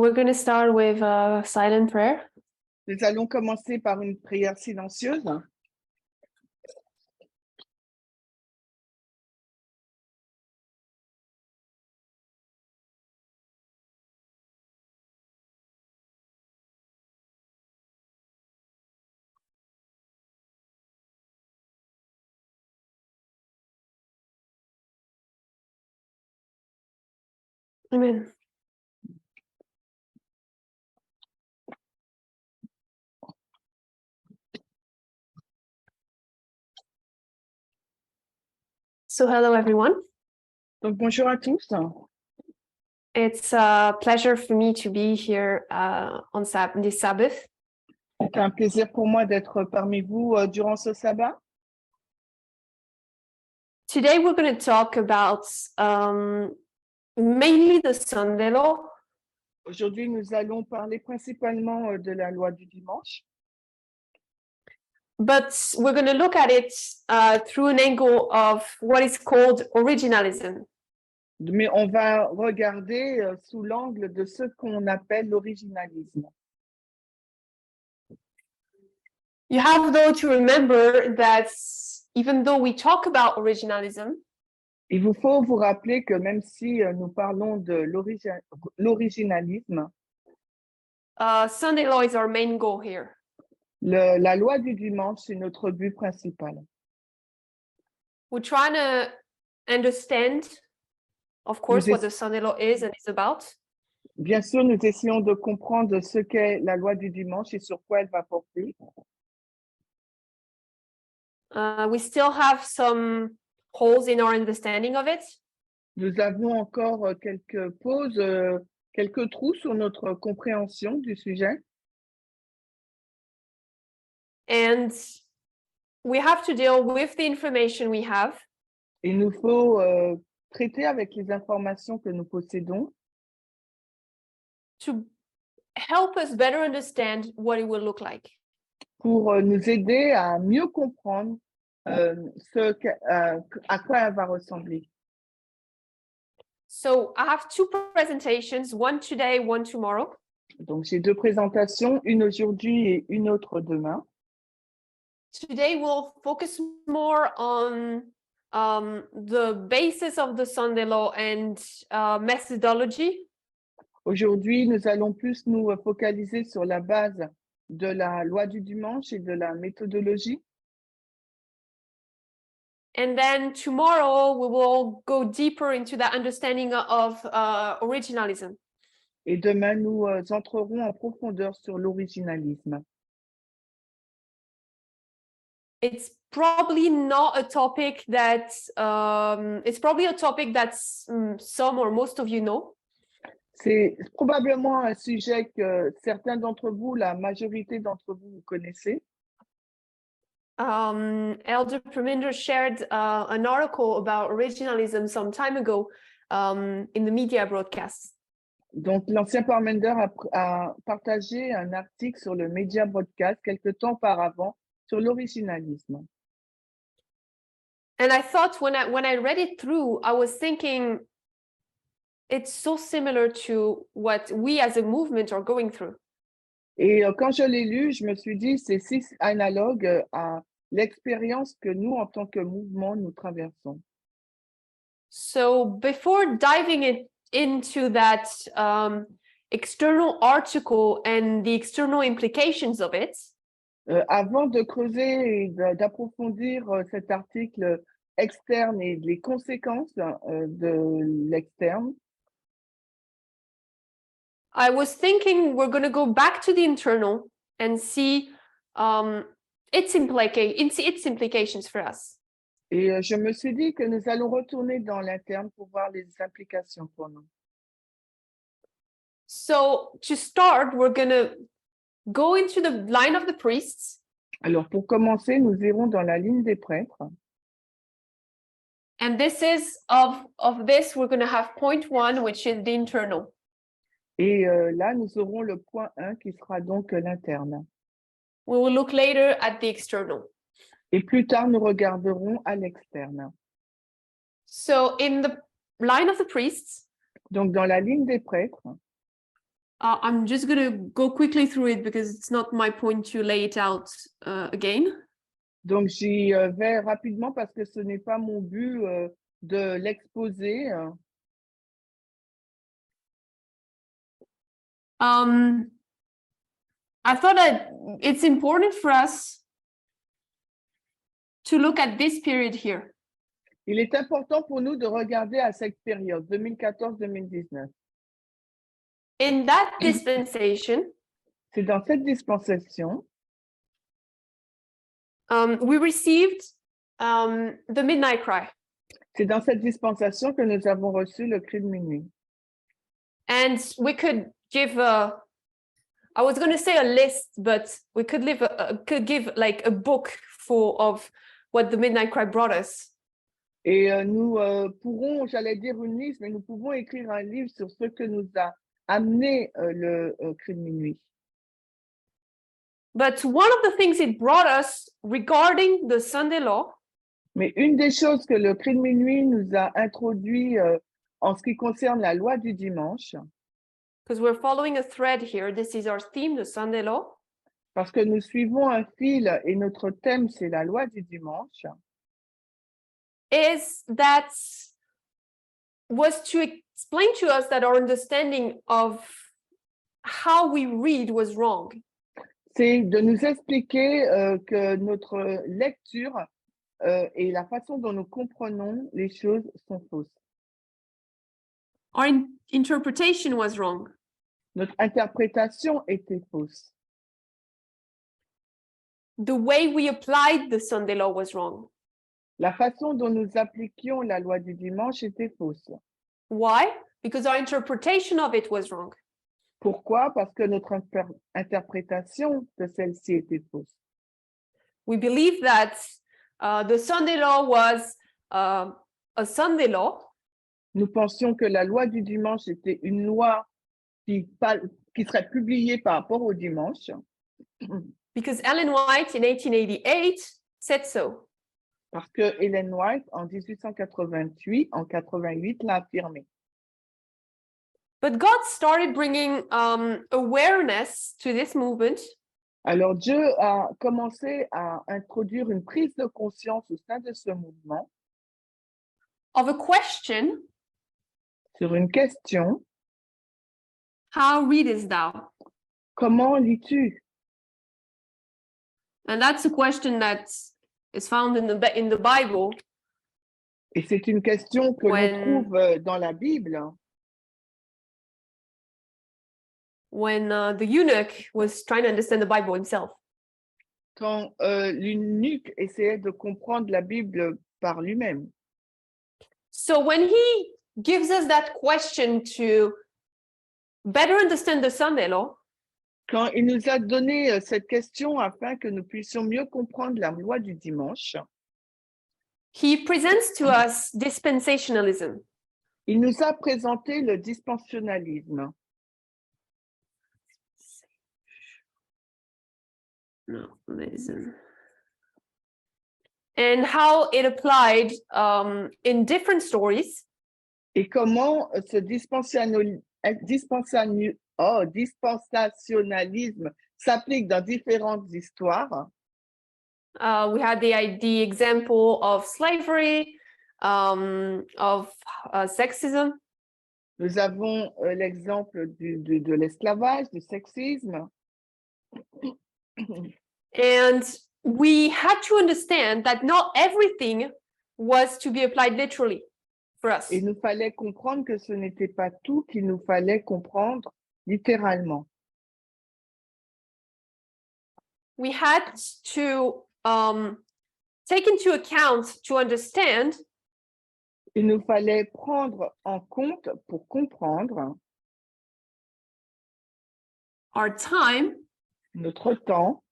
We're going to start with a silent prayer. Nous allons commencer par une prière silencieuse. Amen. So hello everyone. Donc bonjour à tous. It's a pleasure for me to be here on this Sabbath. C'est un plaisir pour moi d'être parmi vous durant ce sabbat. Today we're going to talk about mainly the Sunday law. Aujourd'hui, nous allons parler principalement de la loi du dimanche. But we're going to look at it through an angle of what is called originalism. Mais on va regarder sous l'angle de ce qu'on appelle l'originalisme. You have though to remember that even though we talk about originalism, Il vous faut vous rappeler que même si nous parlons de l'originalisme, Sunday law is our main goal here. la loi du dimanche, c'est notre but principal. We're trying to understand, of course, what the Sunday law is and is about. Bien sûr, nous essayons de comprendre ce qu'est la loi du dimanche et sur quoi elle va porter. We still have some holes in our understanding of it. Nous avons encore quelques pauses, quelques trous sur notre compréhension du sujet. And we have to deal with the information we have. Il nous faut traiter avec les informations que nous possédons To help us better understand what it will look like. pour nous aider à mieux comprendre à quoi elle va ressembler. So I have two presentations, one today, one tomorrow. Donc, j'ai deux présentations, une aujourd'hui et une autre demain. Today we'll focus more on the basis of the Sunday law and methodology. Aujourd'hui, nous allons plus nous focaliser sur la base de la loi du dimanche et de la méthodologie. And then tomorrow we will go deeper into that understanding of originalism. Et demain, nous entrerons en profondeur sur l'originalisme. It's probably not a topic that some or most of you know. C'est probablement un sujet que certains d'entre vous, la majorité d'entre vous, vous connaissez. Elder Preminder shared an article about originalism some time ago in the media broadcast. Donc, l'ancien Parmender a partagé un article sur le Media Broadcast quelque temps auparavant sur l'originalisme. And I thought when I read it through, I was thinking it's so similar to what we as a movement are going through. Et quand je l'ai lu, je me suis dit, c'est si analogue à l'expérience que nous, en tant que mouvement, nous traversons. So before diving into that external article and the external implications of it, avant de creuser et d'approfondir cet article externe et les conséquences de l'externe, I was thinking we're going to go back to the internal and see its implications for us. et je me suis dit que nous allons retourner dans l'interne pour voir les implications pour nous. So to start, we're going to go into the line of the priests. Alors, pour commencer, nous irons dans la ligne des prêtres. And this is of this, we're going to have point one, which is the internal. Et là, nous aurons le point 1 qui sera donc l'interne. We will look later at the external. Et plus tard, nous regarderons à l'externe. So in the line of the priests, Donc, dans la ligne des prêtres, I'm just going to go quickly through it because it's not my point to lay it out again. Donc, j'y vais rapidement parce que ce n'est pas mon but de l'exposer. I thought that it's important for us to look at this period here. Il est important pour nous de regarder à cette période, 2014-2019. In that dispensation, C'est dans cette dispensation, we received the midnight cry. c'est dans cette dispensation que nous avons reçu le cri de minuit. And we could give I was going to say a list, but we could give like a book full of what the midnight cry brought us. Et nous pourrons, j'allais dire une liste, mais nous pouvons écrire un livre sur ce que nous a amené le cri de minuit. But one of the things it brought us regarding the Sunday law, mais une des choses que le cri de minuit nous a introduit en ce qui concerne la loi du dimanche, because we're following a thread here, this is our theme, the Sunday law, parce que nous suivons un fil et notre thème, c'est la loi du dimanche, is that was to explain to us that our understanding of how we read was wrong. C'est de nous expliquer que notre lecture et la façon dont nous comprenons les choses sont fausses. Our interpretation was wrong. Notre interprétation était fausse. The way we applied the Sunday law was wrong. La façon dont nous appliquions la loi du dimanche était fausse. Why? Because our interpretation of it was wrong. Pourquoi? Parce que notre interprétation de celle-ci était fausse. We believe that the Sunday law was a Sunday law. Nous pensions que la loi du dimanche était une loi qui serait publiée par rapport au dimanche. Because Ellen White in 1888 said so. Parce que Ellen White en 1888 l'a affirmé. But God started bringing awareness to this movement. Alors Dieu a commencé à introduire une prise de conscience au sein de ce mouvement. Of a question. Sur une question. How readest thou? Comment lis-tu? And that's a question that is found in the Bible. Et c'est une question que l'on trouve dans la Bible. When the eunuch was trying to understand the Bible himself. Quand l'eunuque essayait de comprendre la Bible par lui-même. So when he gives us that question to better understand the Sunday law, quand il nous a donné cette question afin que nous puissions mieux comprendre la loi du dimanche, he presents to us dispensationalism. Il nous a présenté le dispensationalisme. And how it applied in different stories. Et comment ce dispensationalisme s'applique dans différentes histoires. We had the example of slavery, of sexism. Nous avons l'exemple de l'esclavage, du sexisme. And we had to understand that not everything was to be applied literally for us. Il nous fallait comprendre que ce n'était pas tout qu'il nous fallait comprendre littéralement. We had to take into account to understand. Il nous fallait prendre en compte pour comprendre our time, notre temps,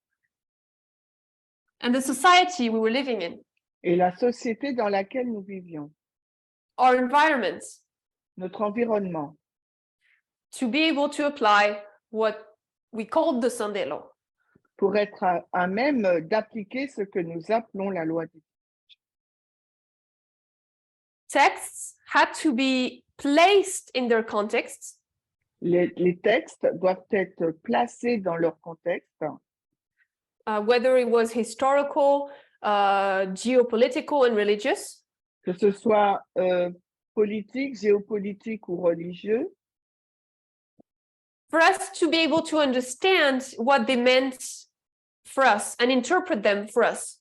and the society we were living in, et la société dans laquelle nous vivions, our environment, notre environnement, to be able to apply what we called the Sunday law. Pour être à même d'appliquer ce que nous appelons la loi du dimanche. Texts had to be placed in their context. Les textes doivent être placés dans leur contexte, whether it was historical, geopolitical, and religious, que ce soit politique, géopolitique ou religieux, for us to be able to understand what they meant for us and interpret them for us.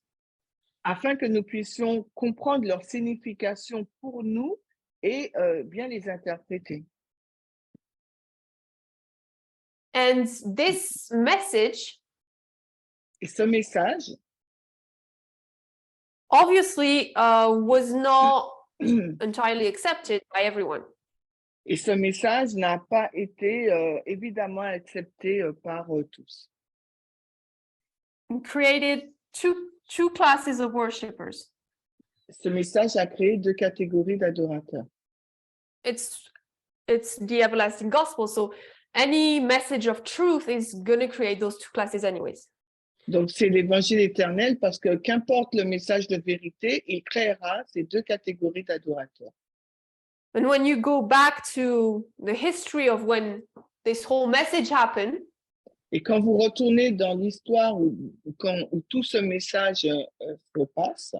afin que nous puissions comprendre leur signification pour nous et bien les interpréter. And this message Et ce message, obviously was not entirely accepted by everyone. et ce message n'a pas été évidemment accepté par tous. It created two classes of worshippers. Ce message a créé deux catégories d'adorateurs. It's the everlasting gospel, so any message of truth is going to create those two classes anyways. Donc, c'est l'évangile éternel parce que qu'importe le message de vérité, il créera ces deux catégories d'adorateurs. And when you go back to the history of when this whole message happened, Et quand vous retournez dans l'histoire où tout ce message se passe,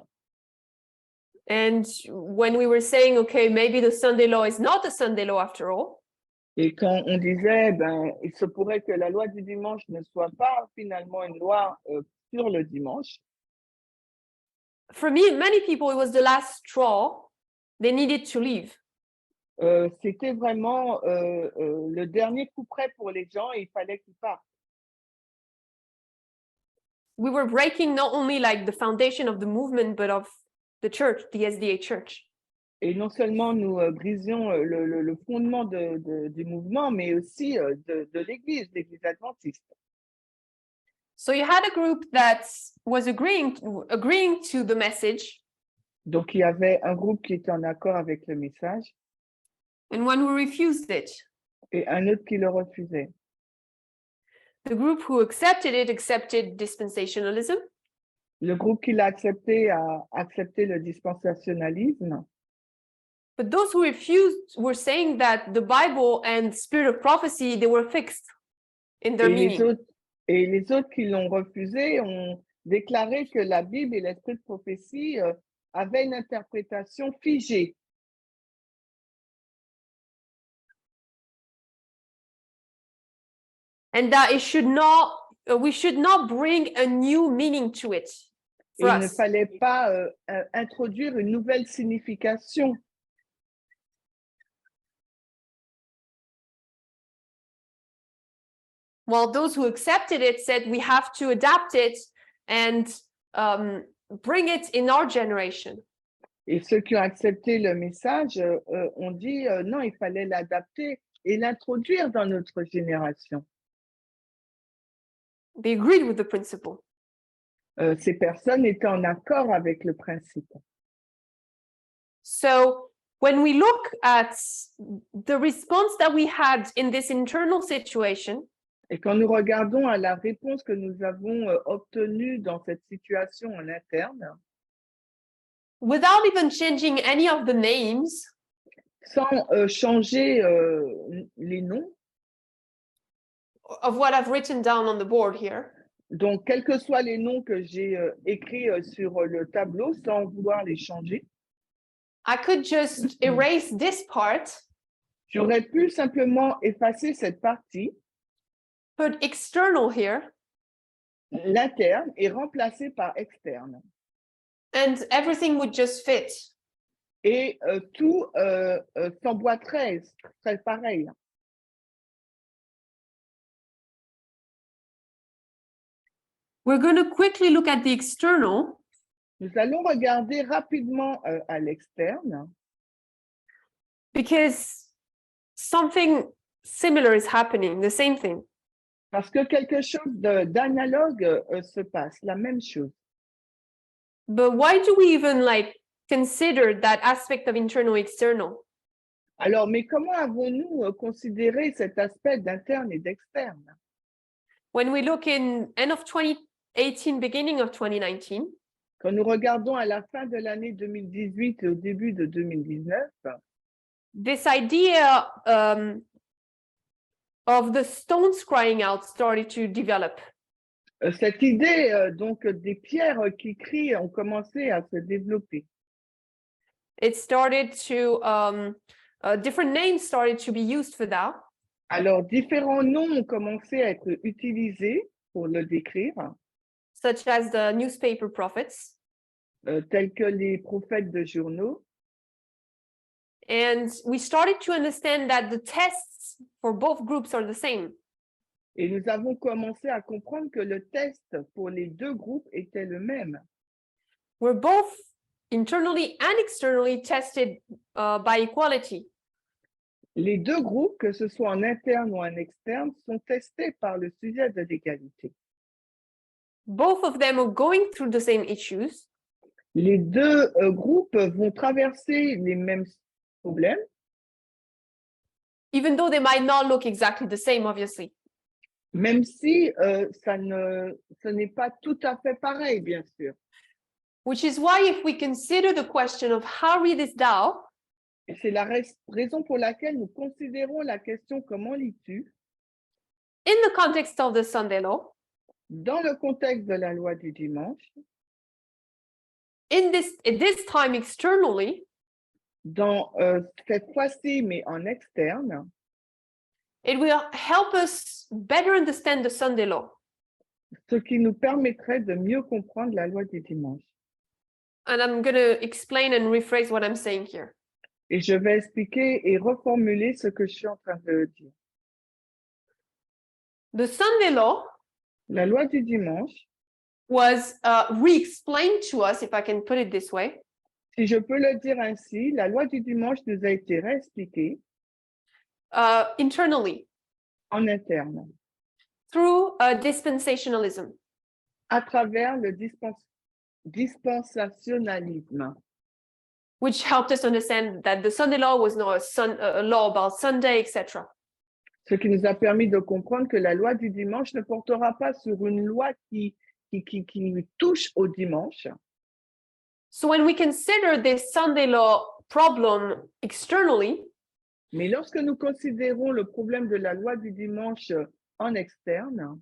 and when we were saying, okay, maybe the Sunday law is not the Sunday law after all, et quand on disait, il se pourrait que la loi du dimanche ne soit pas finalement une loi sur le dimanche, for me, many people, it was the last straw. They needed to leave. c'était vraiment le dernier coup près pour les gens et il fallait qu'ils partent. We were breaking not only like the foundation of the movement, but of the church, the SDA church. Et non seulement nous brisions le fondement du mouvement, mais aussi de l'Église adventiste. So you had a group that was agreeing to the message. Donc, il y avait un groupe qui était en accord avec le message And one who refused it. et un autre qui le refusait. The group who accepted dispensationalism. Le groupe qui l'a accepté a accepté le dispensationalisme. But those who refused were saying that the Bible and spirit of prophecy, they were fixed in their meaning. Et les autres qui l'ont refusé ont déclaré que la Bible et l'esprit de prophétie avaient une interprétation figée. And that we should not bring a new meaning to it. Et il ne fallait pas introduire une nouvelle signification. While those who accepted it said we have to adapt it and bring it in our generation. Et ceux qui ont accepté le message ont dit non, il fallait l'adapter et l'introduire dans notre génération. They agreed with the principle. Ces personnes étaient en accord avec le principe. So when we look at the response that we had in this internal situation, et quand nous regardons à la réponse que nous avons obtenue dans cette situation en interne, without even changing any of the names, sans changer les noms, of what I've written down on the board here, donc quels que soient les noms que j'ai écrits sur le tableau, sans vouloir les changer, I could just erase this part, j'aurais pu simplement effacer cette partie, put external here, l'interne, et remplacer par externe. and everything would just fit. Et tout s'emboîterait, serait pareil. We're going to quickly look at the external. Nous allons regarder rapidement à l'externe. Because something similar is happening, the same thing. Parce que quelque chose d'analogue se passe, la même chose. But why do we even consider that aspect of internal external? Alors, mais comment avons-nous considéré cet aspect d'interne et d'externe? When we look in end of 2018, beginning of 2019, quand nous regardons à la fin de l'année 2018 et au début de 2019, this idea of the stones crying out started to develop. Cette idée donc des pierres qui crient ont commencé à se développer. It started to, different names started to be used for that. Alors, différents noms ont commencé à être utilisés pour le décrire, Such as the newspaper prophets. tels que les prophètes de journaux. And we started to understand that the tests for both groups are the same. Et nous avons commencé à comprendre que le test pour les deux groupes était le même. We're both internally and externally tested by equality. Les deux groupes, que ce soit en interne ou en externe, sont testés par le sujet de l'égalité. Both of them are going through the same issues. Les deux groupes vont traverser les mêmes problèmes, even though they might not look exactly the same, obviously. même si ce n'est pas tout à fait pareil, bien sûr. Which is why if we consider the question of how read is thou, Et c'est la raison pour laquelle nous considérons la question comment lis-tu in the context of the Sunday law, dans le contexte de la loi du dimanche, at this time externally, dans cette fois-ci, mais en externe, it will help us better understand the Sunday law. ce qui nous permettrait de mieux comprendre la loi du dimanche. And I'm going to explain and rephrase what I'm saying here. Et je vais expliquer et reformuler ce que je suis en train de dire. The Sunday law La loi du dimanche, was re-explained to us, if I can put it this way, si je peux le dire ainsi, la loi du dimanche nous a été réexpliquée internally en interne, through dispensationalism. à travers le dispensationalisme, which helped us understand that the Sunday law was not a law about Sunday, etc. ce qui nous a permis de comprendre que la loi du dimanche ne portera pas sur une loi qui touche au dimanche. So when we consider this Sunday law problem externally, mais lorsque nous considérons le problème de la loi du dimanche en externe,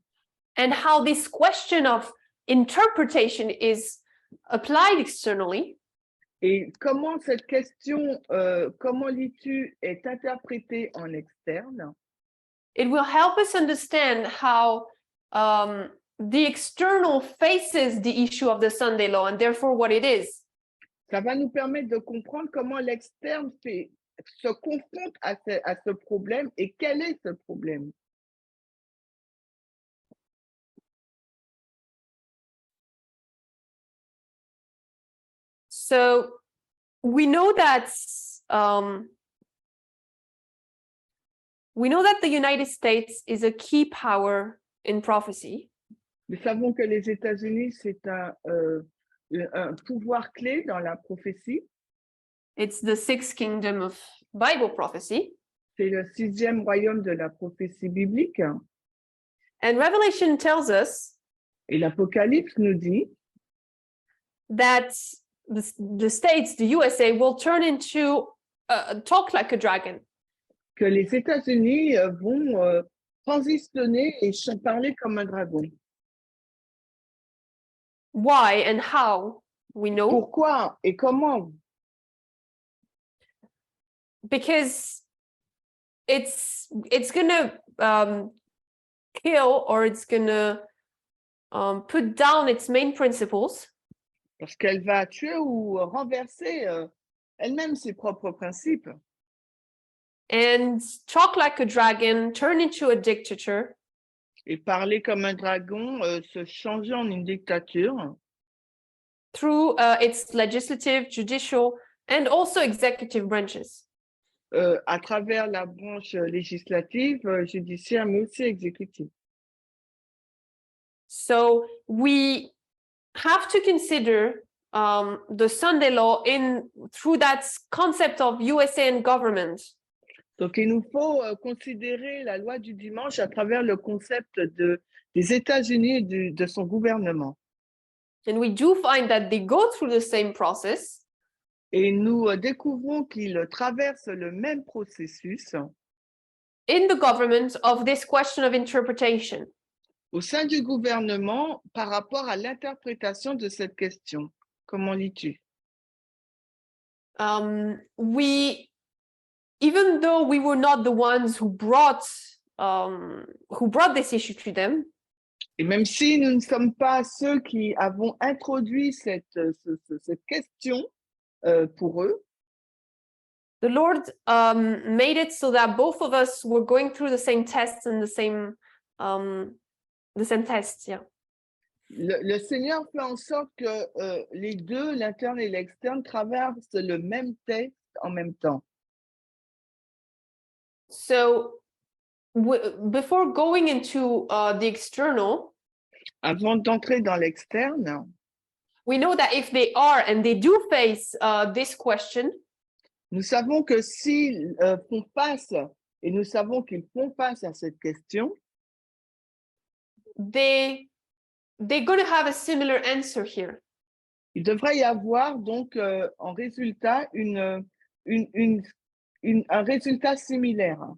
and how this question of interpretation is applied externally, et comment cette question, comment lis-tu est interprétée en externe, it will help us understand how the external faces the issue of the Sunday law and therefore what it is. Ça va nous permettre de comprendre comment l'externe se confronte à ce problème et quel est ce problème. So we know that the United States is a key power in prophecy. Nous savons que les États-Unis, c'est un pouvoir clé dans la prophétie. It's the sixth kingdom of Bible prophecy. C'est le 6e royaume de la prophétie biblique. And Revelation tells us et l'Apocalypse nous dit that the states, the USA, will turn into talk like a dragon. Que les États-Unis vont transitionner et parler comme un dragon. Why and how we know? Pourquoi et comment? Because it's gonna kill, or it's gonna put down its main principles. Parce qu'elle va tuer ou renverser elle-même ses propres principes. And talk like a dragon, turn into a dictator. Et parler comme un dragon, se changer en une dictature. Through its legislative, judicial, and also executive branches. À travers la branche législative, judiciaire, mais aussi exécutive. So we have to consider the Sunday law through that concept of USA and government. Donc, il nous faut considérer la loi du dimanche à travers le concept des États-Unis et de son gouvernement. And we do find that they go through the same process. Et nous découvrons qu'ils traversent le même processus. in the government of this question of interpretation. Au sein du gouvernement, par rapport à l'interprétation de cette question. Comment lis-tu? Even though we were not the ones who brought this issue to them, Et même si nous ne sommes pas ceux qui avons introduit cette question pour eux, the Lord made it so that both of us were going through the same tests and the same tests. Yeah. le Seigneur fait en sorte que les deux, l'interne et l'externe, traversent le même texte en même temps. So before going into the external, avant d'entrer dans l'externe, we know that if they are and they do face this question, nous savons que s'ils font face, et nous savons qu'ils font face à cette question, they're going to have a similar answer here. Il devrait y avoir donc en résultat un résultat similaire.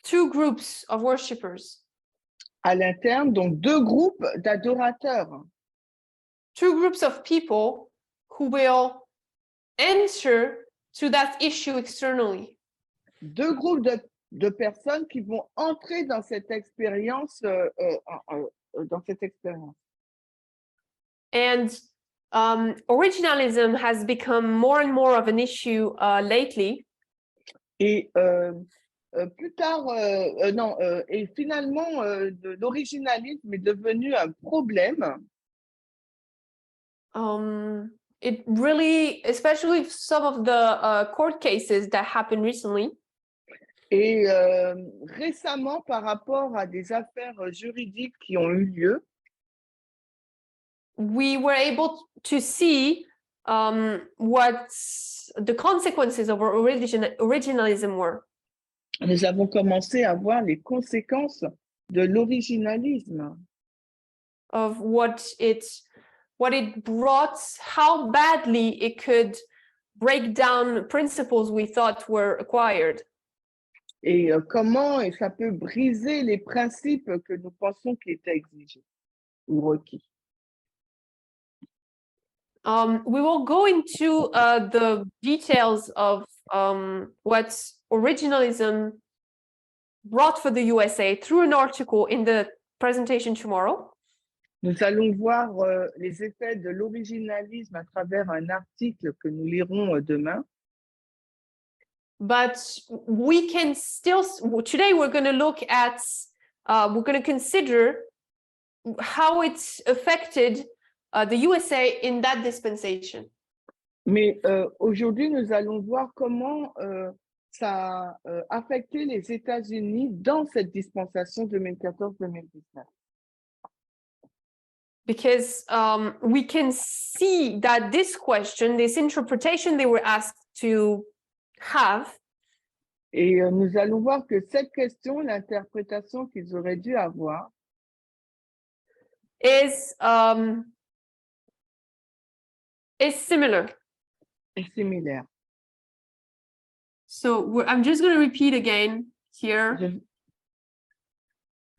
Two groups of worshippers. À l'interne, donc deux groupes d'adorateurs. Two groups of people who will answer to that issue externally. Deux groupes de personnes qui vont entrer dans cette expérience, And originalism has become more and more of an issue lately. Et plus tard, et finalement, l'originalisme est devenu un problème. It really, especially some of the court cases that happened recently. Et récemment, par rapport à des affaires juridiques qui ont eu lieu, we were able to see what the consequences of our originalism were. Nous avons commencé à voir les conséquences de l'originalisme. Of what it brought, how badly it could break down principles we thought were acquired. Et comment ça peut briser les principes que nous pensons qui étaient exigés ou requis. We will go into the details of what originalism brought for the USA through an article in the presentation tomorrow. Nous allons voir les effets de l'originalisme à travers un article que nous lirons demain. But we can still, today we're going to look at, we're going to consider how it's affected the USA in that dispensation. Mais aujourd'hui, nous allons voir comment ça a affecté les États-Unis dans cette dispensation 2014-2019. Because we can see that this question, this interpretation they were asked to have, et nous allons voir que cette question, l'interprétation qu'ils auraient dû avoir, is similar. Est similaire. So I'm just going to repeat again here.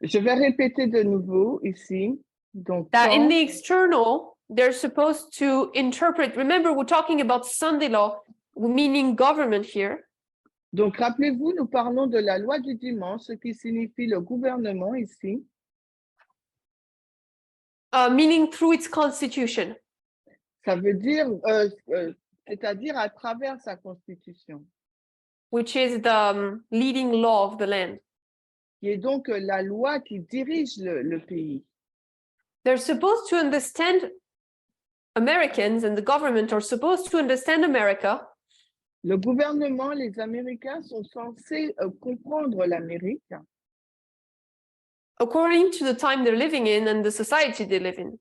Je vais répéter de nouveau ici. Donc, that in the external, they're supposed to interpret. Remember, we're talking about Sunday law, meaning government here. Donc, rappelez-vous, nous parlons de la loi du dimanche, ce qui signifie le gouvernement ici. Meaning through its constitution. Ça veut dire, c'est-à-dire à travers sa constitution. Which is the leading law of the land. Qui est donc la loi qui dirige le pays. They're supposed to understand Americans, and the government are supposed to understand America. Le gouvernement, les Américains sont censés comprendre l'Amérique. According to the time they're living in and the society they live in.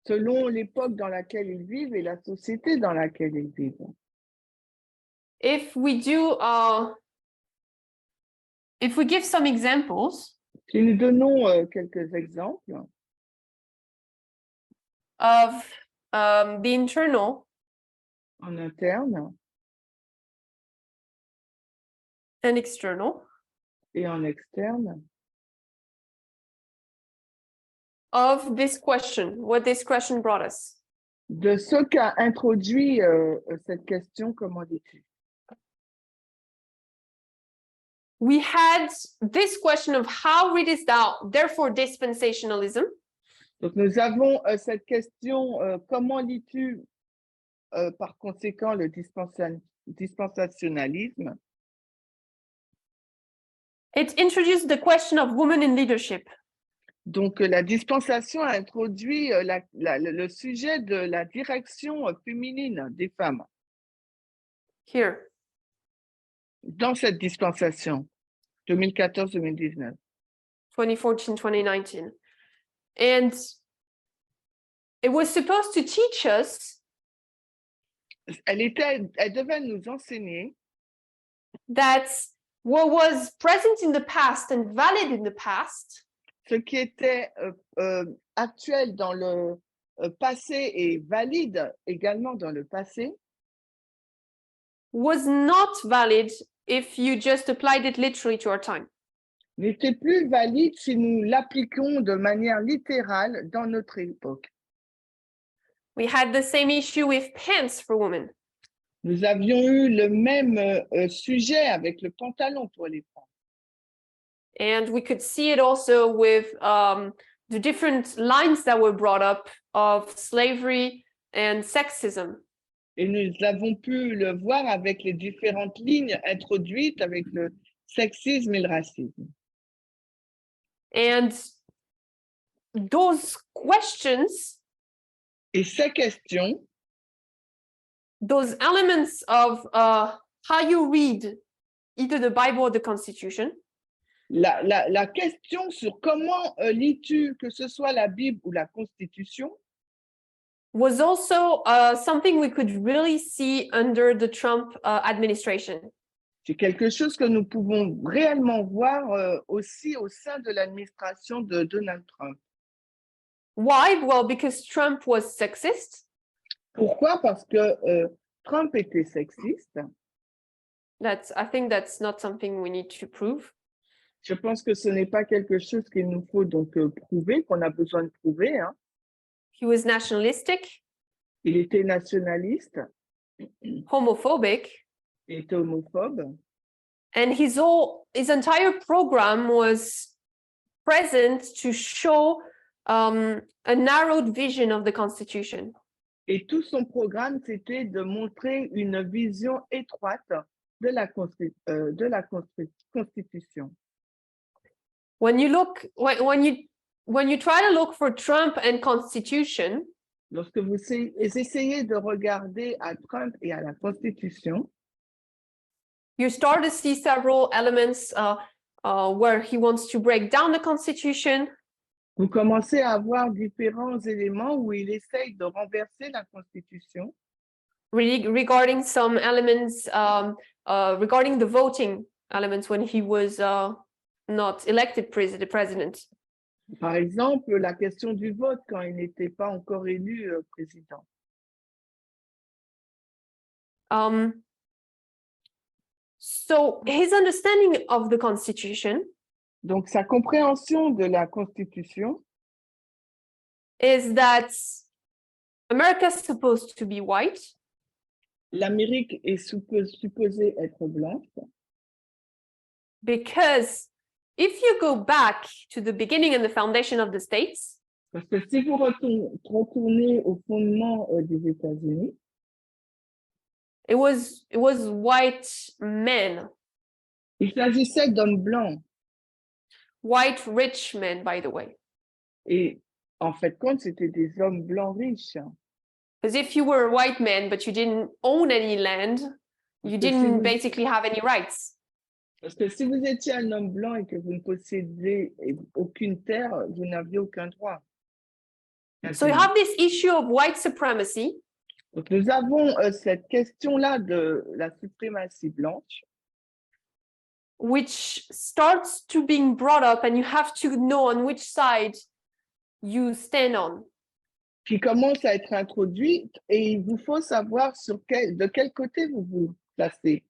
Selon l'époque dans laquelle ils vivent et la société dans laquelle ils vivent. If we give some examples. Si nous donnons quelques exemples. Of the internal. En interne. And external. et en externe of this question, what this question brought us. de ce qu'a introduit cette question, comment dis-tu? We had this question of how readest thou, therefore dispensationalism. Donc, nous avons cette question, comment lis-tu par conséquent le dispensationalisme? It introduced the question of women in leadership. Donc, la dispensation a introduit le sujet de la direction féminine des femmes Here. dans cette dispensation 2014-2019. 2014-2019. And it was supposed to teach us Elle devait nous enseigner that what was present in the past and valid in the past ce qui était actuel dans le passé et valide également dans le passé was not valid if you just applied it literally to our time. n'était plus valide si nous l'appliquons de manière littérale dans notre époque. We had the same issue with pants for women. Nous avions eu le même sujet avec le pantalon pour les femmes. And we could see it also with the different lines that were brought up of slavery and sexism. Et nous avons pu le voir avec les différentes lignes introduites avec le sexisme et le racisme. And those questions, Et ces questions, those elements of how you read either the Bible or the Constitution, la question sur comment lis-tu, que ce soit la Bible ou la Constitution, was also something we could really see under the Trump administration. c'est quelque chose que nous pouvons réellement voir aussi au sein de l'administration de Donald Trump. Why? Well, because Trump was sexist. Pourquoi? Parce que Trump était sexiste. I think that's not something we need to prove. Je pense que ce n'est pas quelque chose qu'il nous faut donc prouver, qu'on a besoin de prouver. Hein. He was nationalistic. Il était nationaliste. Homophobic. Il était homophobe. And his entire program was present to show a narrowed vision of the Constitution. Et tout son programme, c'était de montrer une vision étroite de la Constitution. When you look, when you try to look for Trump and Constitution, lorsque vous essayez de regarder à Trump et à la Constitution, you start to see several elements where he wants to break down the Constitution. Vous commencez à avoir différents éléments où il essaye de renverser la Constitution. Regarding some elements, regarding the voting elements when he was not elected president. Par exemple, la question du vote quand il n'était pas encore élu président. So his understanding of the Constitution, donc sa compréhension de la Constitution, is that America is supposed to be white. L'Amérique est supposée être blanche. Because if you go back to the beginning and the foundation of the states, parce que si vous retournez au fondement des États-Unis, it was white men. Il s'agissait d'hommes blancs. White rich men, by the way. Et en fait, compte, c'était des hommes blancs riches. Because if you were a white man but you didn't own any land, you didn't basically have any rights. Parce que si vous étiez un homme blanc et que vous ne possédiez aucune terre, vous n'aviez aucun droit. So you have this issue of white supremacy. Donc nous avons cette question-là de la suprématie blanche. Which starts to being brought up and you have to know on which side you stand on. Qui commence à être introduite et il vous faut savoir de quel côté vous vous placez.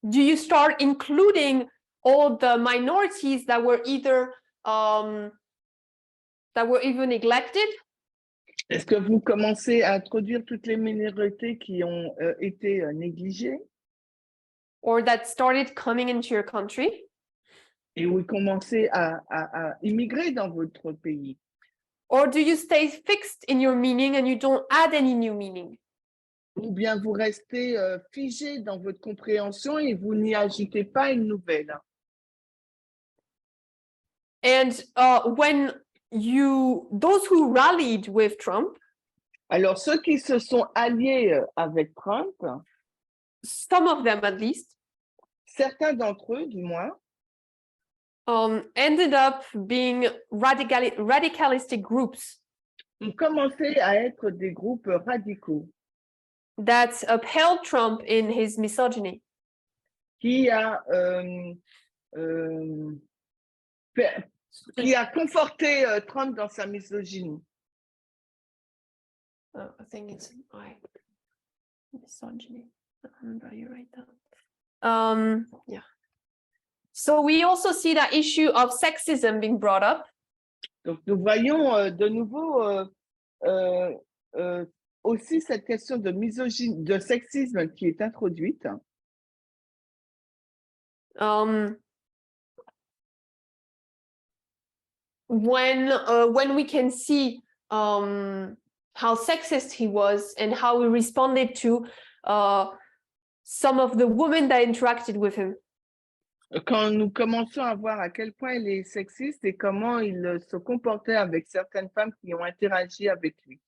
Do you start including all the minorities that were either neglected. Est-ce que vous commencez à introduire toutes les minorités qui ont été négligées? Or that started coming into your country? Et vous commencez à immigrer dans votre pays? Or do you stay fixed in your meaning and you don't add any new meaning? Ou bien vous restez figé dans votre compréhension et vous n'y ajoutez pas une nouvelle? And when those who rallied with Trump, alors ceux qui se sont alliés avec Trump, some of them at least, certains d'entre eux du moins, ended up being radicalistic groups ont commencé à être des groupes radicaux that upheld Trump in his misogyny. qui a conforté Trump dans sa misogynie. I think it's misogyny. I remember you write that. Yeah. So we also see that issue of sexism being brought up. Donc nous voyons de nouveau aussi cette question de misogynie, de sexisme qui est introduite. When we can see how sexist he was and how he responded to some of the women that interacted with him. Quand nous commençons à voir à quel point il est sexiste et comment il se comportait avec certaines femmes qui ont interagi avec lui.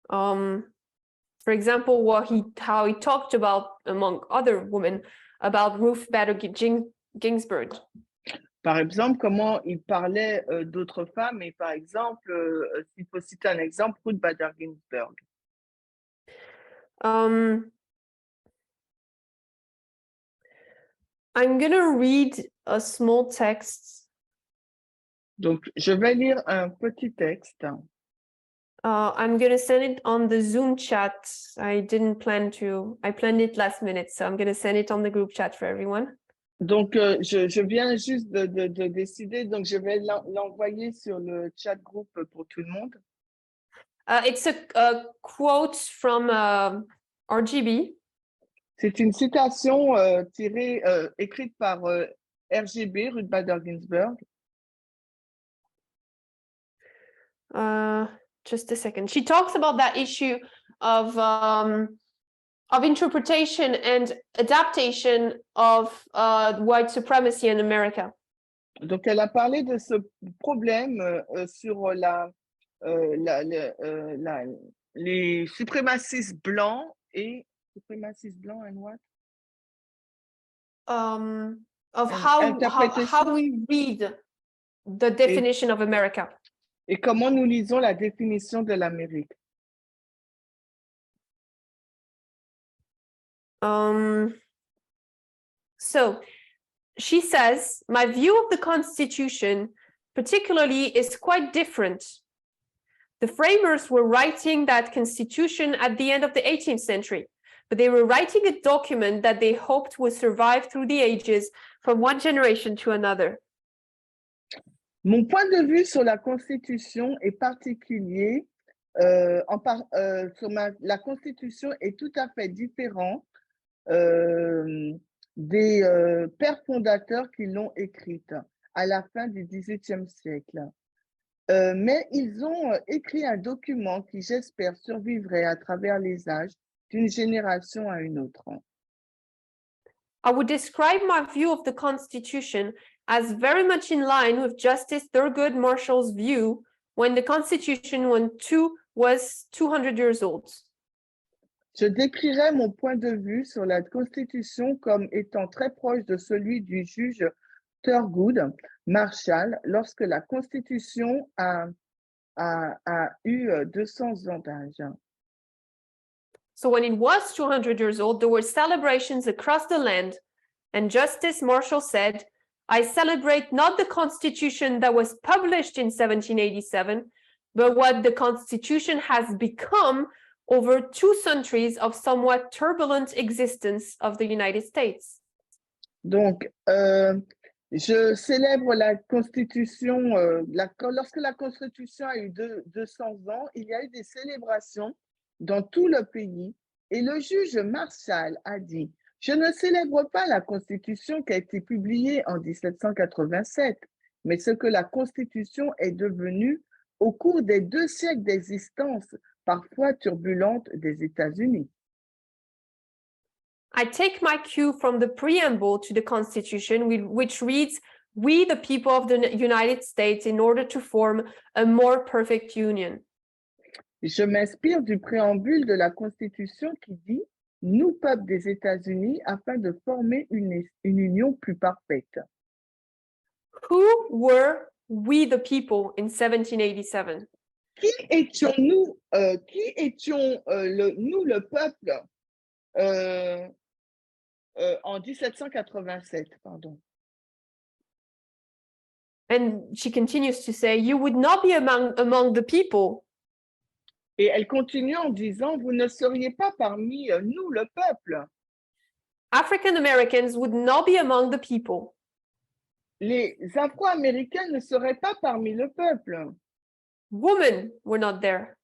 For example, how he talked about, among other women, about Ruth Bader Ginsburg. Par exemple, comment il parlait d'autres femmes, et par exemple, s'il faut citer un exemple, Ruth Bader Ginsburg. I'm going to read a small text. Donc, je vais lire un petit texte. I'm going to send it on the Zoom chat. I planned it last minute, so I'm going to send it on the group chat for everyone. Donc, je viens juste de décider, donc je vais l'envoyer sur le chat groupe pour tout le monde. It's a quote from RGB. C'est une citation écrite par RGB, Ruth Bader Ginsburg. Just a second. She talks about that issue of interpretation and adaptation of white supremacy in America. Donc, elle a parlé de ce problème sur les suprémacistes blancs et suprémacistes blancs and what? Of how we read the definition of America. Et comment nous lisons la définition de l'Amérique. So she says, my view of the Constitution particularly is quite different. The framers were writing that Constitution at the end of the 18th century, but they were writing a document that they hoped would survive through the ages from one generation to another. Mon point de vue sur la Constitution est particulier. La Constitution est tout à fait différent des pères fondateurs qui l'ont écrite à la fin du XVIIIe siècle. Mais ils ont écrit un document qui, j'espère, survivrait à travers les âges d'une génération à une autre. I would describe my view of the Constitution as very much in line with Justice Thurgood Marshall's view when the Constitution was 200 years old. Je décrirais mon point de vue sur la Constitution comme étant très proche de celui du juge Thurgood Marshall lorsque la Constitution a eu 200 ans d'âge. So when it was 200 years old, there were celebrations across the land, and Justice Marshall said, I celebrate not the Constitution that was published in 1787, but what the Constitution has become over 2 centuries of somewhat turbulent existence of the United States. Donc, je célèbre la Constitution, lorsque la Constitution a eu 200 ans, il y a eu des célébrations dans tout le pays et le juge Marshall a dit « Je ne célèbre pas la Constitution qui a été publiée en 1787, mais ce que la Constitution est devenue au cours des 2 siècles d'existence, parfois turbulente, des États-Unis. » I take my cue from the preamble to the Constitution, which reads, "We, the people of the United States, in order to form a more perfect union." Je m'inspire du préambule de la Constitution qui dit « Nous, peuple des États-Unis, afin de former une union plus parfaite. » Who were we, the people, in 1787? Qui étions-nous, nous, le peuple, en 1787, pardon. And she continues to say, "You would not be among the people." Et elle continue en disant, vous ne seriez pas parmi nous, le peuple. African Americans would not be among the people. Les Afro-Américains ne seraient pas parmi le peuple. Women were not there.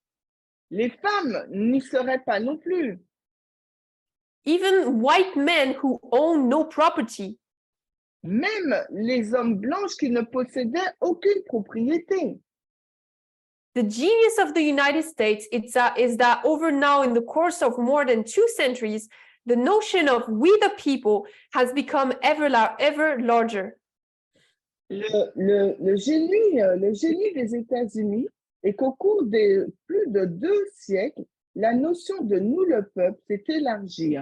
Les femmes n'y seraient pas non plus. Even white men who own no property. Même les hommes blancs qui ne possédaient aucune propriété. The genius of the United States is that over now, in the course of more than 2 centuries, the notion of we the people has become ever larger. Le génie des États-Unis est qu'au cours de plus de 2 siècles, la notion de nous le peuple s'est élargie.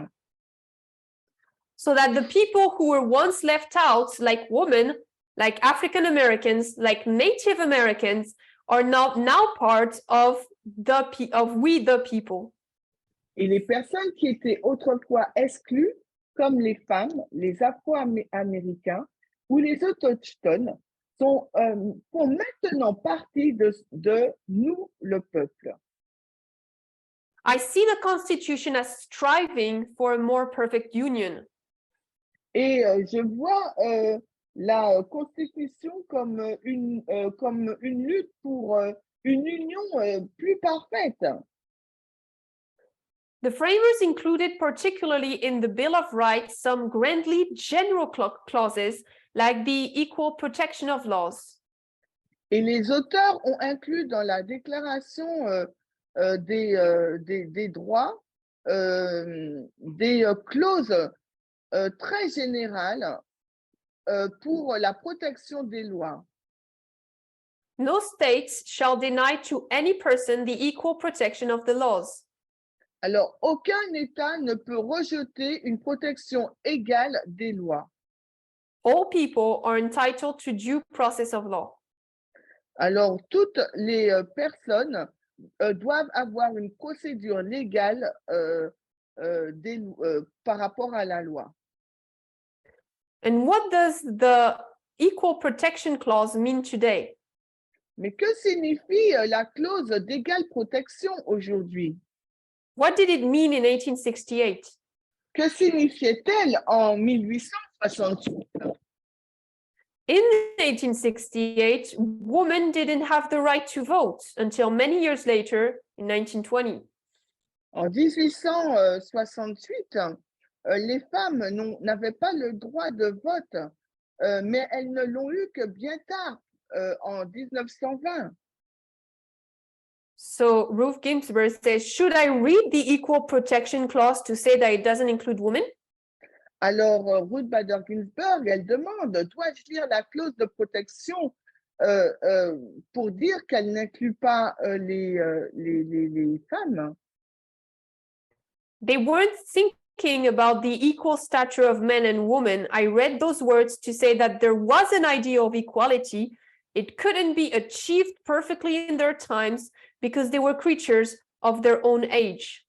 So that the people who were once left out, like women, like African Americans, like Native Americans, are now part of we the people. Et les personnes qui étaient autrefois exclues, comme les femmes, les Afro-Américains ou les autochtones, font maintenant partie de nous, le peuple. I see the Constitution as striving for a more perfect union. Et je vois la Constitution comme une lutte pour une union plus parfaite. The framers included, particularly in the Bill of Rights, some grandly general clauses like the equal protection of laws. Et les auteurs ont inclus dans la déclaration des droits des clauses très générales pour la protection des lois. No states shall deny to any person the equal protection of the laws. Alors, aucun État ne peut rejeter une protection égale des lois. All people are entitled to due process of law. Alors, toutes les personnes doivent avoir une procédure légale par rapport à la loi. And what does the equal protection clause mean today? Mais que signifie la clause d'égale protection aujourd'hui? What did it mean in 1868? Que signifiait-elle en 1868? In 1868, women didn't have the right to vote until many years later, in 1920. En 1868, les femmes n'avaient pas le droit de vote, mais elles ne l'ont eu que bien tard, en 1920. So Ruth Ginsburg says, should I read the equal protection clause to say that it doesn't include women? Alors, Ruth Bader Ginsburg, elle demande, dois-je lire la clause de protection pour dire qu'elle n'inclut pas les femmes? They weren't thinking about the equal stature of men and women. I read those words to say that there was an idea of equality. It couldn't be achieved perfectly in their times because they were creatures of their own age.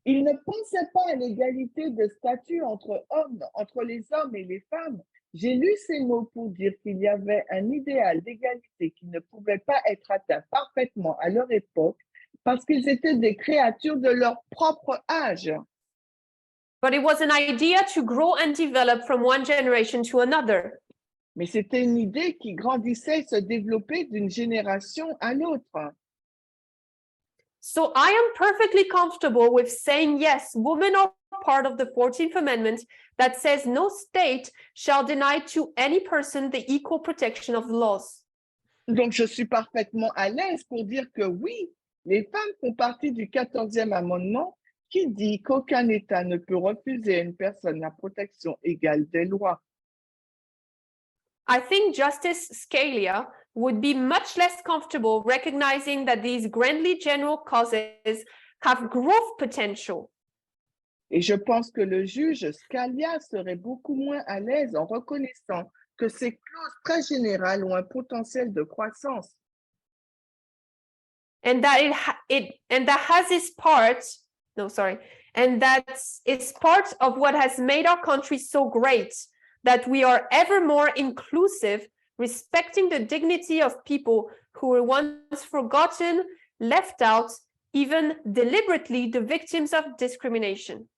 Ils ne pensaient pas à l'égalité de statut entre les hommes et les femmes. J'ai lu ces mots pour dire qu'il y avait un idéal d'égalité qui ne pouvait pas être atteint parfaitement à leur époque parce qu'ils étaient des créatures de leur propre âge. But it was an idea to grow and develop from one generation to another. Mais c'était une idée qui grandissait et se développait d'une génération à l'autre. So I am perfectly comfortable with saying, yes, women are part of the 14th Amendment that says no state shall deny to any person the equal protection of the laws. Donc, je suis parfaitement à l'aise pour dire que oui, les femmes font partie du 14e amendement qui dit qu'aucun État ne peut refuser à une personne la protection égale des lois. I think Justice Scalia would be much less comfortable recognizing that these grandly general causes have growth potential. Et je pense que le juge Scalia serait beaucoup moins à l'aise en reconnaissant que ces clauses très générales ont un potentiel de croissance. And that it's part of what has made our country so great, that we are ever more inclusive, respecting the dignity of people who were once forgotten, left out, even deliberately the victims of discrimination.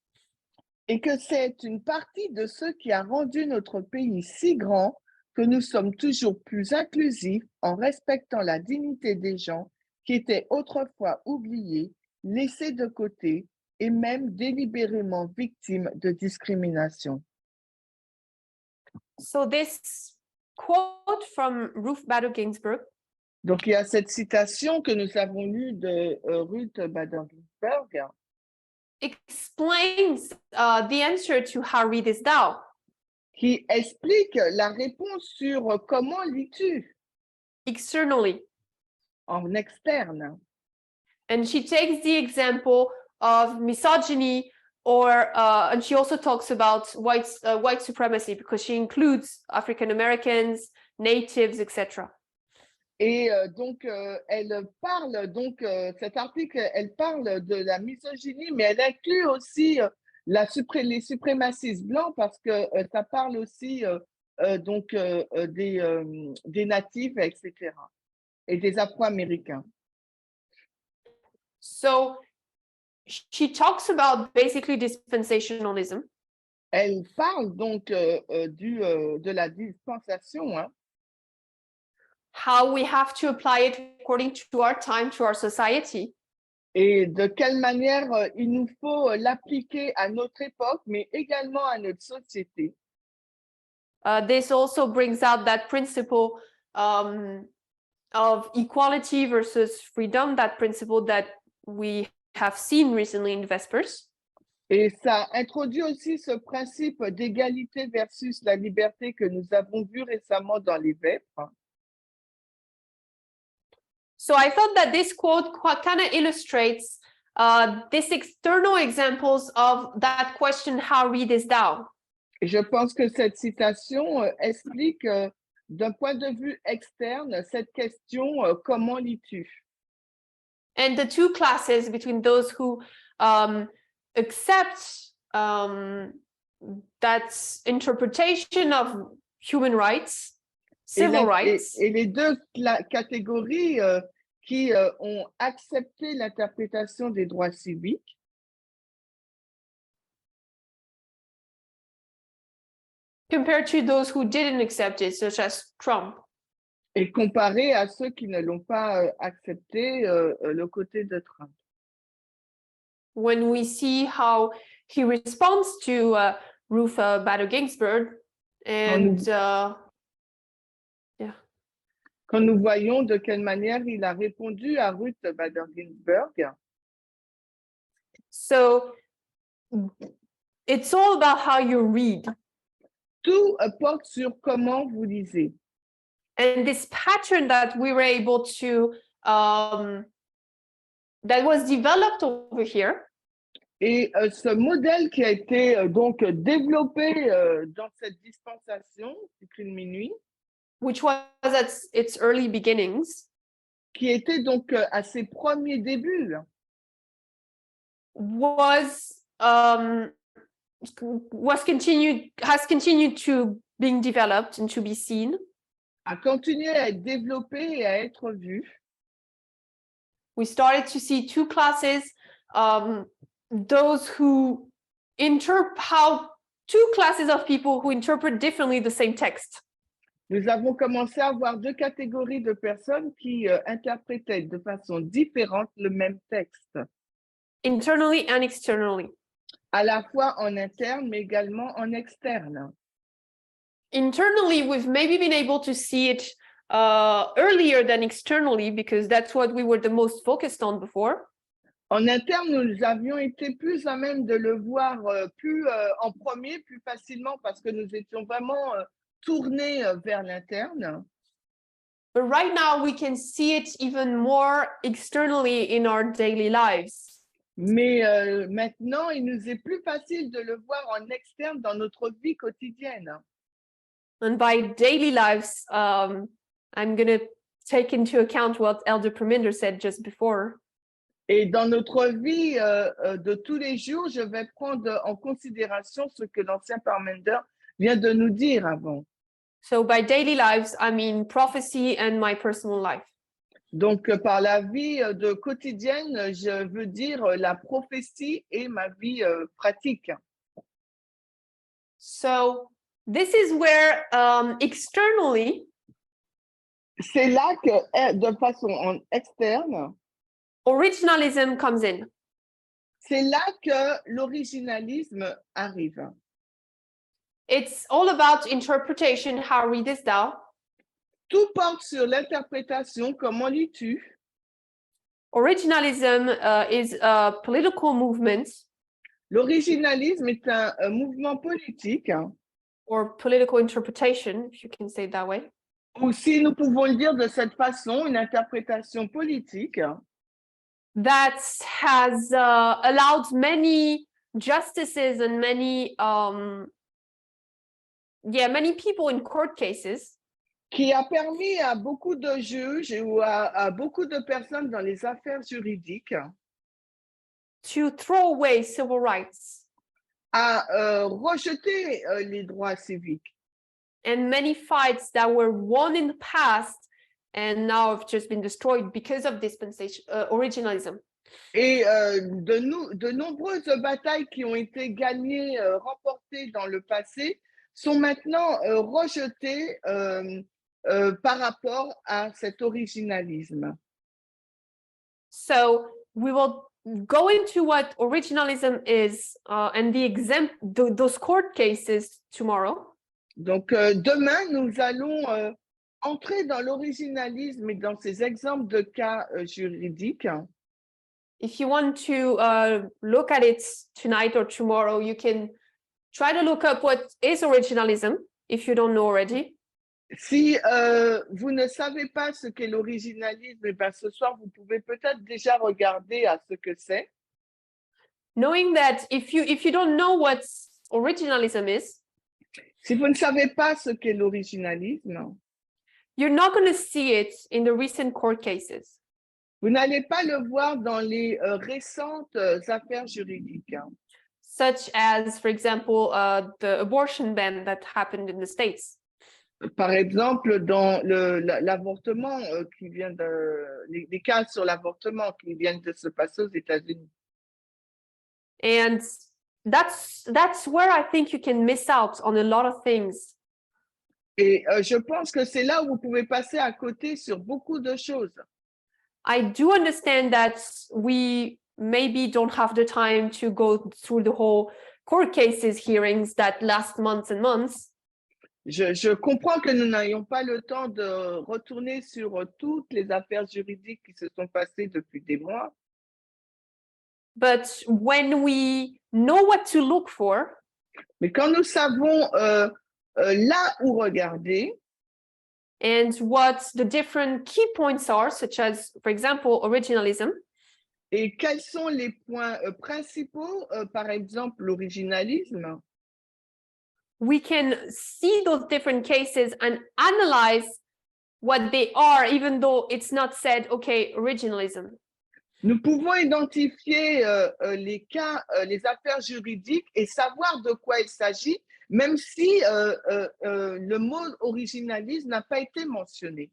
Et que c'est une partie de ce qui a rendu notre pays si grand que nous sommes toujours plus inclusifs en respectant la dignité des gens qui étaient autrefois oubliés, laissés de côté et même délibérément victimes de discrimination. So this quote from Ruth Bader Ginsburg. Donc, il y a cette citation que nous avons lue de Ruth Bader Ginsburg Explains the answer to how read is thou. Qui explique la réponse sur comment lis-tu Externally. en externe. And she takes the example of misogyny, or and she also talks about white supremacy because she includes African Americans, natives, etc. Et donc, elle parle, cet article, elle parle de la misogynie, mais elle inclut aussi les suprémacistes blancs parce que ça parle aussi des natifs, etc. et des Afro-Américains. So she talks about basically dispensationalism. Elle parle donc de la dispensation, hein. How we have to apply it according to our time, to our society. Et de quelle manière il nous faut l'appliquer à notre époque, mais également à notre société. This also brings out that principle of equality versus freedom, that principle that we have seen recently in Vespers. Et ça introduit aussi ce principe d'égalité versus la liberté que nous avons vu récemment dans les Vêpres. So I thought that this quote kind of illustrates these external examples of that question, how readest thou? Et je pense que cette citation explique d'un point de vue externe cette question, comment lis-tu? And the two classes between those who accept that interpretation of human rights, civil rights. Et les deux catégories qui ont accepté l'interprétation des droits civiques. Compared to those who didn't accept it, such as Trump. Et comparé à ceux qui ne l'ont pas accepté, le côté de Trump. When we see how he responds to Ruth Bader Ginsburg, and quand nous voyons de quelle manière il a répondu à Ruth Bader Ginsburg. So it's all about how you read. Tout porte sur comment vous lisez. And this pattern that we were able to, that was developed over here. Et ce modèle qui a été donc développé dans cette dispensation, cycle de minuit, which was at its early beginnings, qui était donc à ses premiers débuts, has continued to being developed and to be seen. A continué à être développé et à être vu. We started to see two classes, those who how two classes of people who interpret differently the same text. Nous avons commencé à avoir deux catégories de personnes qui interprétaient de façon différente le même texte, Internally and externally. à la fois en interne, mais également en externe. Internally, we've maybe been able to see it earlier than externally because that's what we were the most focused on before. En interne, nous avions été plus à même de le voir plus en premier, plus facilement, parce que nous étions vraiment tournés vers l'interne. But right now, we can see it even more externally in our daily lives. Mais maintenant, il nous est plus facile de le voir en externe dans notre vie quotidienne. And by daily lives, I'm going to take into account what Elder Perminder said just before. Et dans notre vie de tous les jours, je vais prendre en considération ce que l'ancien Parmender vient de nous dire avant. So by daily lives, I mean prophecy and my personal life. Donc, par la vie de quotidienne, je veux dire la prophétie et ma vie pratique. So this is where externally, C'est là que, de façon externe, originalism comes in. c'est là que l'originalisme arrive. It's all about interpretation. How readest thou? Tout porte sur l'interprétation. Comment lis-tu? Originalism is a political movement. L'originalisme est un mouvement politique, or political interpretation, if you can say it that way. ou si nous pouvons le dire de cette façon, une interprétation politique that has allowed many justices and many people in court cases qui a permis à beaucoup de juges ou à beaucoup de personnes dans les affaires juridiques to throw away civil rights à rejeter les droits civiques. and many fights that were won in the past and now have just been destroyed because of dispensation originalism. Et de nombreuses batailles qui ont été gagnées, remportées dans le passé, sont maintenant rejetées par rapport à cet originalisme. So we will go into what originalism is and those court cases tomorrow. Donc demain, nous allons entrer dans l'originalisme et dans ces exemples de cas juridiques. If you want to look at it tonight or tomorrow, you can try to look up what is originalism if you don't know already. Si vous ne savez pas ce qu'est l'originalisme, eh bien, ce soir, vous pouvez peut-être déjà regarder à ce que c'est. Knowing that if you don't know what originalism is, si vous ne savez pas ce qu'est l'originalisme, you're not going to see it in the recent court cases. Vous n'allez pas le voir dans les récentes affaires juridiques. Such as, for example, the abortion ban that happened in the States. Par exemple, dans l'avortement qui vient les cas sur l'avortement qui viennent de se passer aux États-Unis. And that's where I think you can miss out on a lot of things. Et je pense que c'est là où vous pouvez passer à côté sur beaucoup de choses. I do understand that we maybe don't have the time to go through the whole court cases hearings that last months and months. Je comprends que nous n'ayons pas le temps de retourner sur toutes les affaires juridiques qui se sont passées depuis des mois. But when we know what to look for, mais quand nous savons là où regarder, and what the different key points are, such as, for example, originalism, et quels sont les points principaux, par exemple l'originalisme, we can see those different cases and analyze what they are, even though it's not said, okay, originalism. Nous pouvons identifier les cas, les affaires juridiques et savoir de quoi il s'agit, même si le mot originalisme n'a pas été mentionné.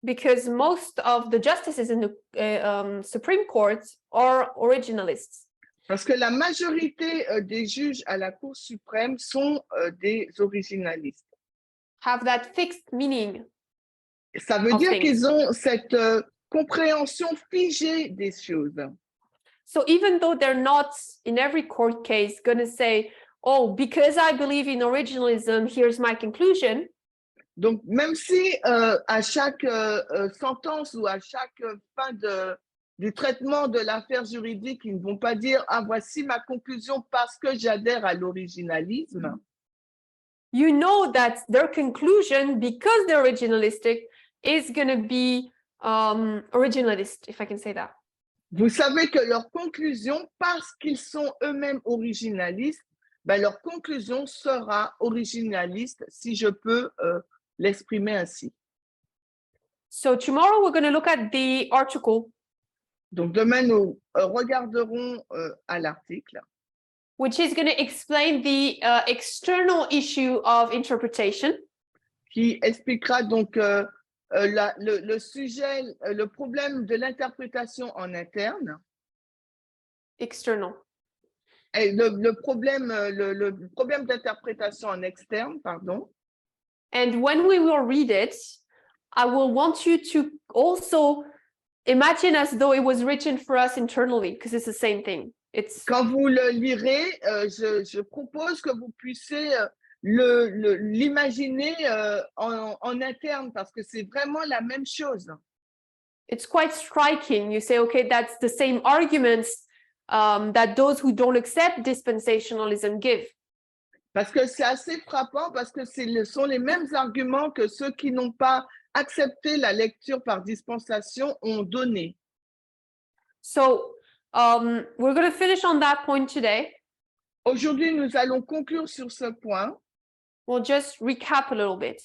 Because most of the justices in the Supreme Court are originalists. Parce que la majorité des juges à la Cour suprême sont des originalistes. have that fixed meaning. Ça veut Of dire things. qu'ils ont cette compréhension figée des choses. So even though they're not in every court case going to say, oh, because I believe in originalism, here's my conclusion. Donc, même si à chaque sentence ou à chaque fin du traitement de l'affaire juridique, ils ne vont pas dire « Ah, voici ma conclusion parce que j'adhère à l'originalisme », You know that their conclusion, because they're originalistic, is going to be originalist, if I can say that. vous savez que leur conclusion, parce qu'ils sont eux-mêmes originalistes, ben, leur conclusion sera originaliste, si je peux l'exprimer ainsi. So tomorrow we're going to look at the article, Donc, demain, nous regarderons à l'article which is going to explain the external issue of interpretation. qui expliquera donc le sujet, le problème de l'interprétation en interne. External. Et le problème d'interprétation en externe, pardon. And when we will read it, I will want you to also imagine as though it was written for us internally, because it's the same thing. It's Quand vous le lirez, je propose que vous puissiez l'imaginer en interne, parce que c'est vraiment la même chose. it's quite striking. You say, okay, that's the same arguments that those who don't accept dispensationalism give. Parce que c'est assez frappant, parce que ce sont les mêmes arguments que ceux qui n'ont pas accepté la lecture par dispensation ont donné. So we're going to finish on that point today. Aujourd'hui, nous allons conclure sur ce point. We'll just recap a little bit.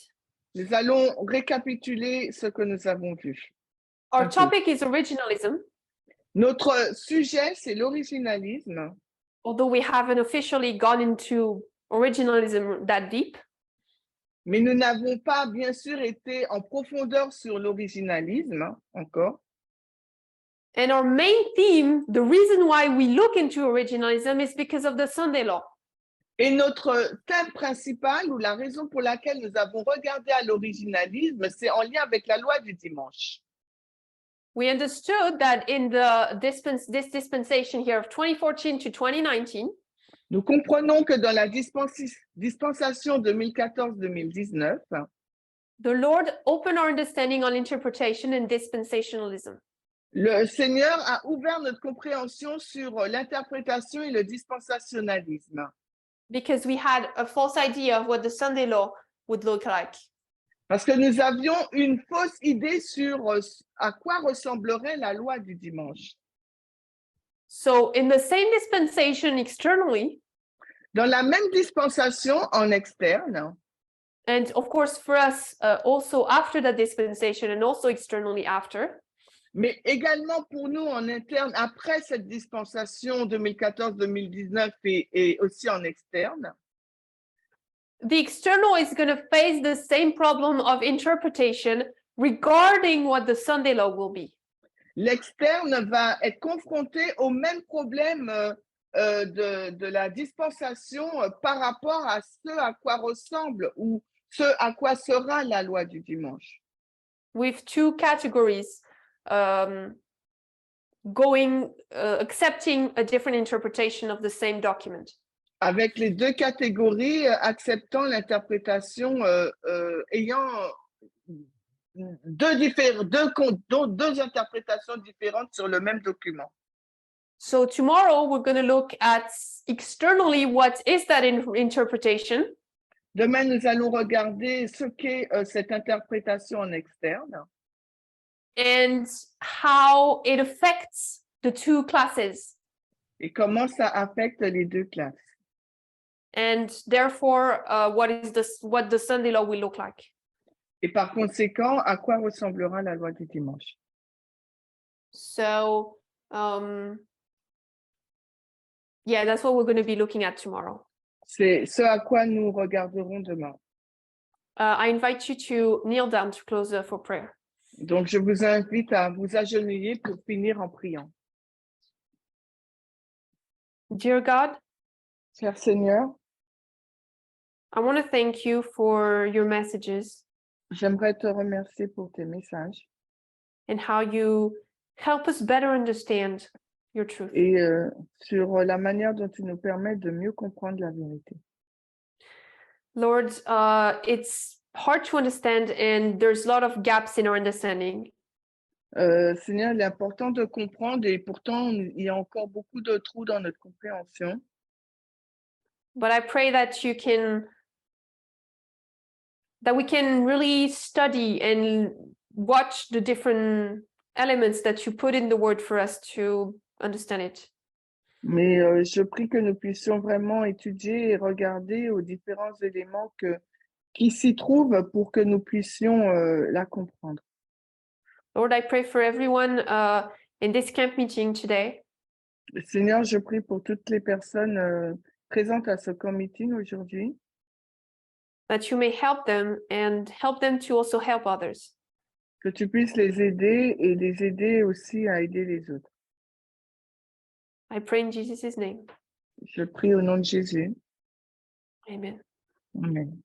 Nous allons récapituler ce que nous avons vu. Our Okay. topic is originalism, Notre sujet, c'est l'originalisme, although we haven't officially gone into originalism that deep. mais nous n'avons pas, bien sûr, été en profondeur sur l'originalisme encore. And our main theme, the reason why we look into originalism is because of the Sunday law. Et notre thème principal, ou la raison pour laquelle nous avons regardé à l'originalisme, c'est en lien avec la loi du dimanche. We understood that in this dispensation here of 2014 to 2019, Nous comprenons que dans la dispensation 2014-2019, the Lord opened our understanding on interpretation and dispensationalism. le Seigneur a ouvert notre compréhension sur l'interprétation et le dispensationalisme. Because we had a false idea of what the Sunday law would look like. Parce que nous avions une fausse idée sur à quoi ressemblerait la loi du dimanche. So in the same dispensation externally, Dans la même dispensation en externe, and of course for us also after that dispensation and also externally after, mais également pour nous en interne, après cette dispensation 2014-2019 et aussi en externe, the external is going to face the same problem of interpretation regarding what the Sunday law will be. l'externe va être confronté au même problème de la dispensation par rapport à ce à quoi ressemble ou ce à quoi sera la loi du dimanche. With two categories accepting a different interpretation of the same document. Avec les deux catégories acceptant l'interprétation ayant deux interprétations différentes sur le même document. So tomorrow we're going to look at externally what is that interpretation. Demain, nous allons regarder ce qu'est cette interprétation en externe. And how it affects the two classes. Et comment ça affecte les deux classes. And therefore, what the Sunday law will look like. Et par conséquent, à quoi ressemblera la loi du dimanche. So, yeah, that's what we're going to be looking at tomorrow. C'est ce à quoi nous regarderons demain. I invite you to kneel down to close for prayer. Donc, je vous invite à vous agenouiller pour finir en priant. Dear God, cher Seigneur, I want to thank you for your messages j'aimerais te remercier pour tes messages and how you help us better understand your truth. et sur la manière dont tu nous permets de mieux comprendre la vérité. Lord, it's hard to understand and there's a lot of gaps in our understanding. Seigneur, il est important de comprendre et pourtant, il y a encore beaucoup de trous dans notre compréhension. But I pray that we can really study and watch the different elements that you put in the word for us to understand it. Mais je prie que nous puissions vraiment étudier et regarder aux différents éléments qui s'y trouvent pour que nous puissions la comprendre. Lord, I pray for everyone in this camp meeting today Seigneur, je prie pour toutes les personnes présentes à ce camp meeting aujourd'hui, that you may help them and help them to also help others. que tu puisses les aider et les aider aussi à aider les autres. I pray in Jesus' name. Je prie au nom de Jésus. Amen. Amen.